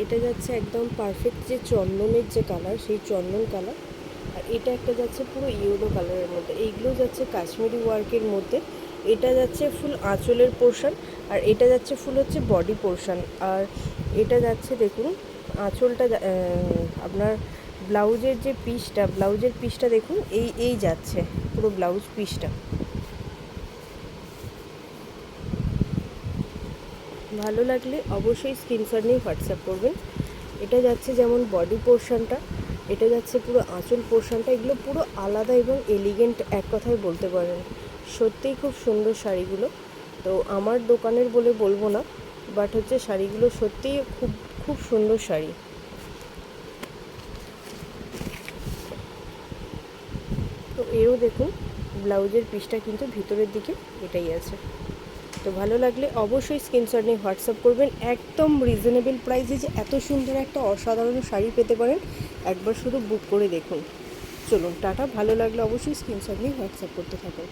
এটা যাচ্ছে একদম পারফেক্ট যে চন্দনের যে কালার, সেই চন্দন কালার। আর এটা একটা যাচ্ছে পুরো ইয়েলো কালারের মধ্যে। এইগুলো যাচ্ছে কাশ্মীরি ওয়ার্কের মধ্যে। এটা যাচ্ছে ফুল আঁচলের পোর্শন, আর এটা যাচ্ছে ফুল হচ্ছে বডি পোর্শন। আর এটা যাচ্ছে দেখুন আঁচলটা আপনার ব্লাউজের পিসটা দেখুন এই যাচ্ছে পুরো ব্লাউজ পিসটা। ভালো লাগলে অবশ্যই স্ক্রিনশট নিয়ে হোয়াটসঅ্যাপ করবেন। এটা যাচ্ছে যেমন বডি পোর্শনটা, এটা যাচ্ছে পুরো আঁচল পোর্শনটা। এগুলো পুরো আলাদা এবং এলিগেন্ট এক কথায় বলতে পারেন। সত্যিই খুব সুন্দর শাড়িগুলো। তো আমার দোকানের বলে বলবো না, বাট হচ্ছে শাড়িগুলো সত্যিই খুব খুব সুন্দর শাড়ি। তো এরও দেখুন ব্লাউজের পিসটা কিন্তু ভিতরের দিকে এটাই আছে। তো ভালো লাগলে অবশ্যই স্ক্রিনশট নিয়ে হোয়াটসঅ্যাপ করবেন। একদম রিজনেবল প্রাইসে যে এত সুন্দর একটা অসাধারণ শাড়ি পেতে পারেন, একবার শুধু বুক করে দেখুন। চলুন টাটা। ভালো লাগলে অবশ্যই স্ক্রিনশট নিয়ে হোয়াটসঅ্যাপ করতে থাকুন।